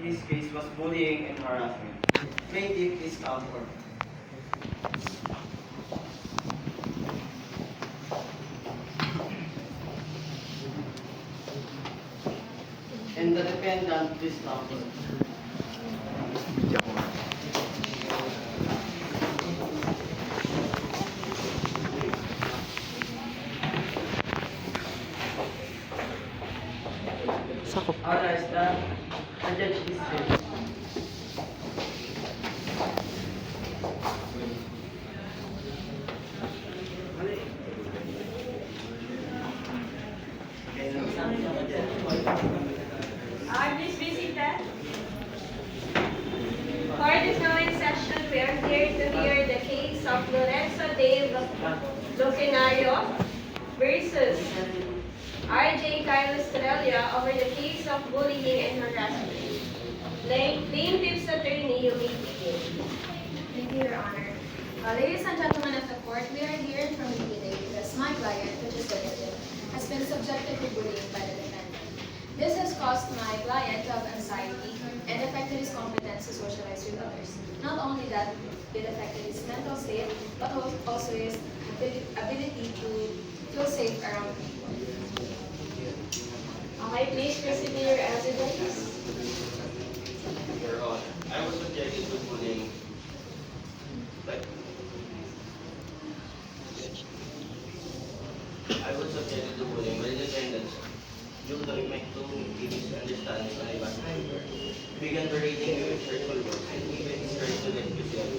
his case was bullying and harassment. Plaintiff, please come forward. And the defendant, please come forward. Sakop. Alright, the judge is ready. Please be seated. Court is now in session. We are here to hear the case of Lorenzo Dave Lucinario versus RJ Kyle Australia over the case of bullying and harassment. Plaintiff's attorney, you may begin. Thank you, Your Honor. Ladies and gentlemen of the court, we are here informing you today because my client, which is the victim, has been subjected to bullying by the defendant. This has caused my client to have anxiety and affected his competence to socialize with others. Not only that, it affected his mental state, but also his ability to feel safe around people. Okay, please proceed to your evidence. Your Honor, I was subjected to bullying. I was subjected to bullying by the defendants due to misunderstanding when I was younger. Began berating me with hurtful words and even started to let me feel.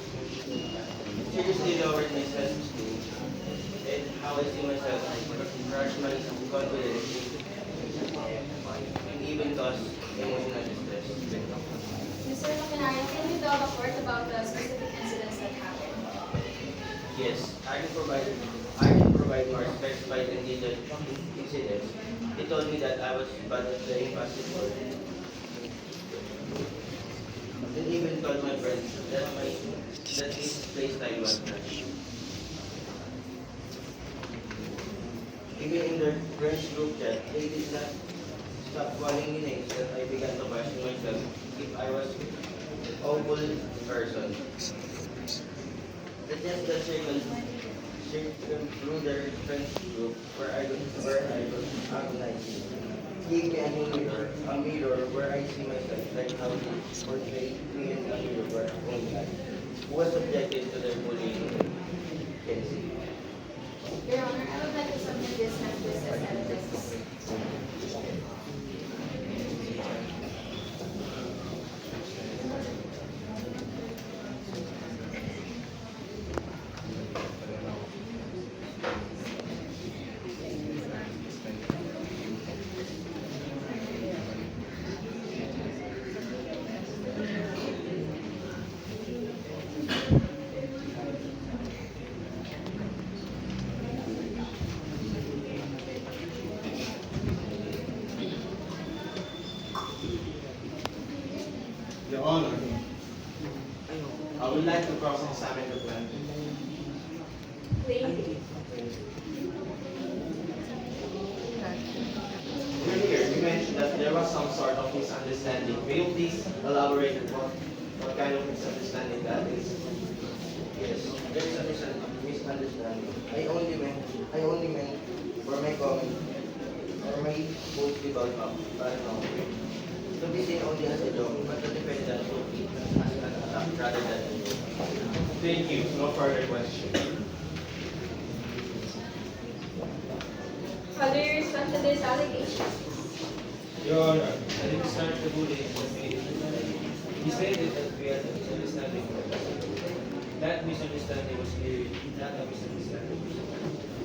Seriously lowered my self-esteem and how I see myself, crushed my confidence, and even caused emotional distress. Mr. Lucinario, can you tell the court about the specific incidents that happened? Yes, I can provide more specified and detailed incidents. He told me that I was bad at playing basketball. And even told my friends that his play style was trash. Even in their friends group chat, they did not stop calling me names that I began to question myself if I was an awful person. The test that circled through their friends group where I was agonizing. Gave me a mirror where I see myself like how they portray me in a mirror where only I who was subjected to their bullying can see. Your Honor, I would like to submit this as evidence. Your Honor, I would like to cross-examine the plaintiff. Plaintiff. Earlier, you mentioned that there was some sort of misunderstanding. May you please elaborate what kind of misunderstanding that is? Yes, there is a misunderstanding. I only meant for my comment or my post about to be seen only as a joke, but the defendant took it as an attack rather than a joke. Thank you. No further question. How do you respond to this allegation? Your Honor, I didn't start the bullying but he stated that we had a misunderstanding. That misunderstanding was clearly not a misunderstanding,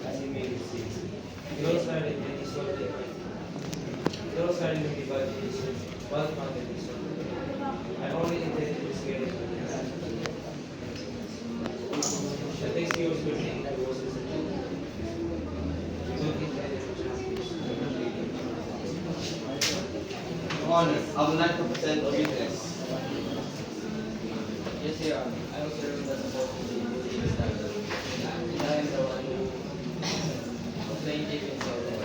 as he made it seem. It all started when he saw that it all started when he bought his well-founded disorder. I only intended to scare him with his the things he was doing was his agenda. He don't intend to change Your Honor, I would like to present a witness. Yes, Your Honor. I was the one that supposed to be bullying standard. And I am the one who plaintiff insulted.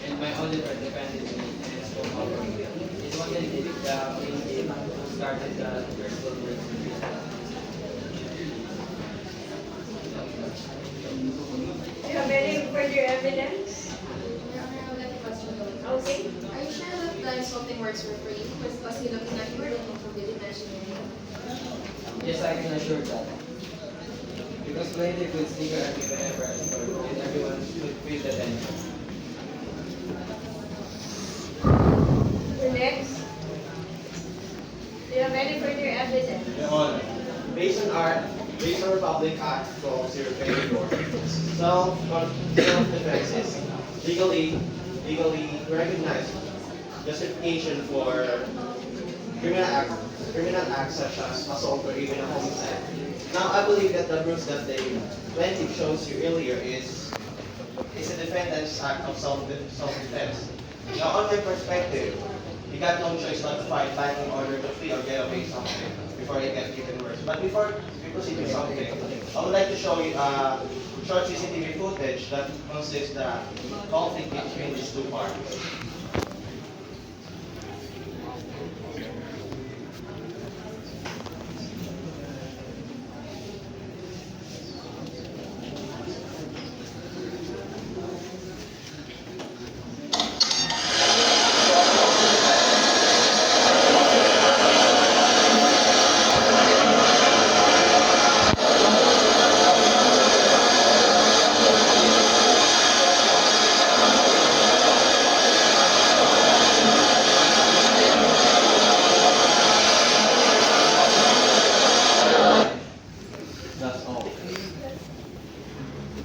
And my auditor defended me and spoke over me. He the one that did it, started the personal work. Do you have any further evidence? Your Honor, I would like to question the witness. Okay. Are you sure that the insulting words were free? Was he looking at you or looking from the dimension your name? Yes, I can assure that. Because plaintiff would sneak at me whenever I start, and everyone would feel the tension. Next. Do you have any further evidence? Your Honor, based on our Public Act 12024, self-defense is legally recognized justification for criminal acts such as assault or even a homicide. Now, I believe that the proofs that the plaintiff shows you earlier is a defendant's act of self-defense. Now, on my perspective, he got no choice but to fight back in order to flee or get away something before it gets even worse. But before we proceed with something, I would like to show you short CCTV footage that consists the conflict between these two parties. That's all.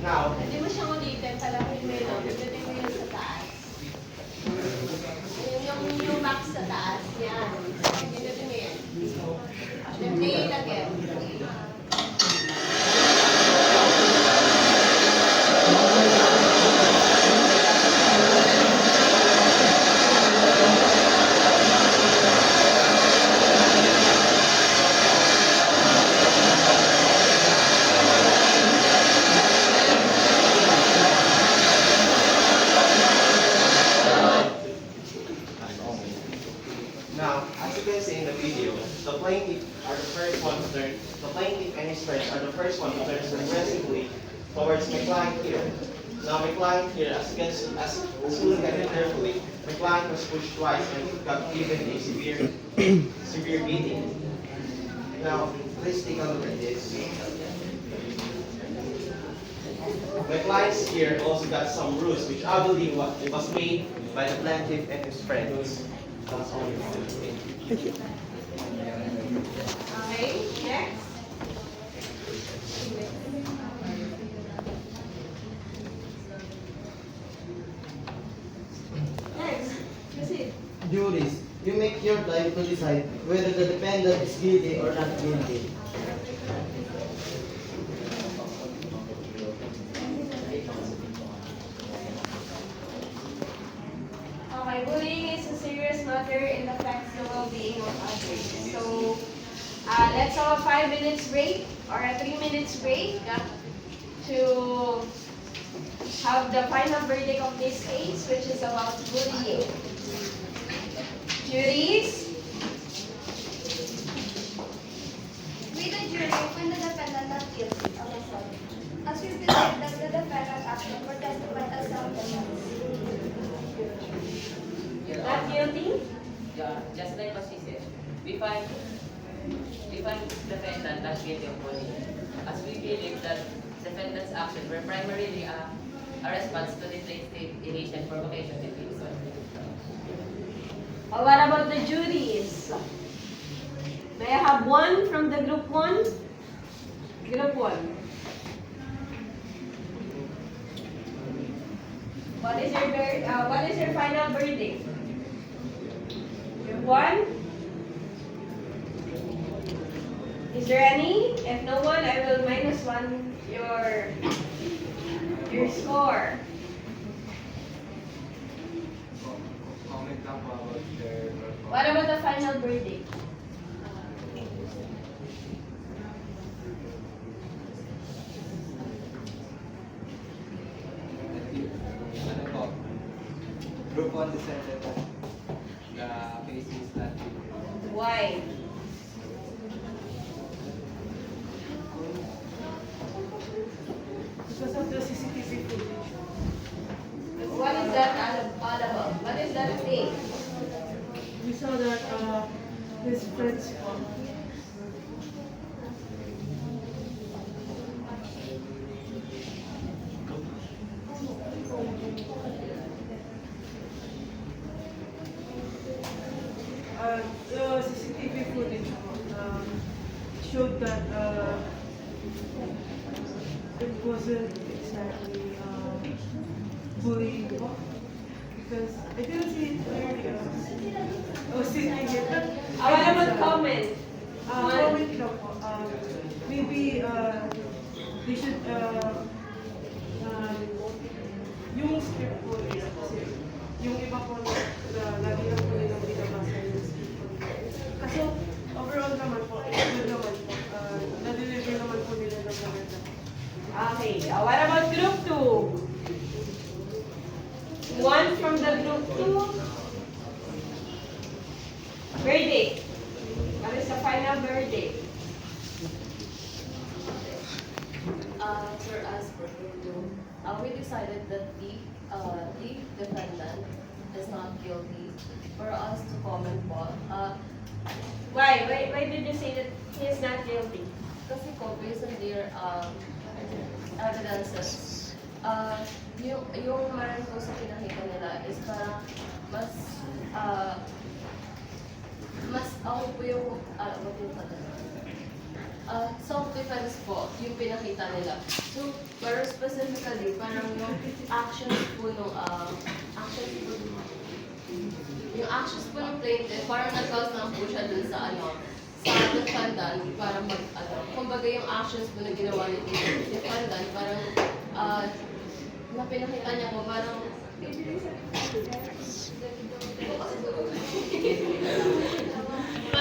Now, Hindi mo siyang ulitin, talaking mo yun. Ulitin mo yun sa taas. Yung max sa taas, yan. Ulitin mo yan. Then play it again. Now, as you can see in the video, the plaintiff and his friends are the first one to turn aggressively towards my client here. Now, my client here, as you can see, as you look at it carefully, my client was pushed twice and got given a severe beating. Now, please take a look at this. My clients here also got some bruise, which I believe was made by the plaintiff and his friends. That's all. Okay, next. Next, proceed. Juries, you make your time to decide whether the defendant is guilty or not guilty. Okay, bullying is a serious matter and affects the well-being of others. So, let's have a 5 minutes break or a 3 minutes break to have the final verdict of this case, which is about bullying. Juries? We the jury find the defendant not guilty of assault, as we believe that the defendant's action were justified as self-defense. Not guilty? Yeah, just like what she said, we find defendant not guilty of bullying, as we believe that defendant's actions were primarily a response to the state elation provocation and insult. What about the juries? May I have one from the group 1? Group 1. What is your final verdict? Group 1? Is there any? If no one, I will -1 your score. Comment lang po about their What about the final verdict? Ano po? Group 1 decided that the is his attitude. Why? Because of the CCTV footage. What is that all about? What is that thing? We saw that his friends the CCTV footage showed that it wasn't exactly bullying po. Because I didn't see it clearly. I was sitting here. But What about comment? comment lang po. Maybe they should yung script po nila kasi yung iba po na lagi lang po nilang binabasa yung script po nila. Kaso overall naman po, good naman po. Na-deliver naman po nila ng maganda. Okay. What about group 2? One from the group 2. Verdict. What is the final verdict? For us, for group 2, we decided that the defendant is not guilty. For us to comment po, Why did you say that he is not guilty? kasi po, based on their evidences, yung meron po sa pinakita nila is parang mas ako po yung, what yung self-defense po, yung pinakita nila. So, pero specifically, parang yung actions po nung, yung actions po ng plaintiff, parang nag-cause lang po siya dun sa sa defendant, para kumbaga yung actions po na ginawa ni defendant, parang, na pinakita niya po, parang,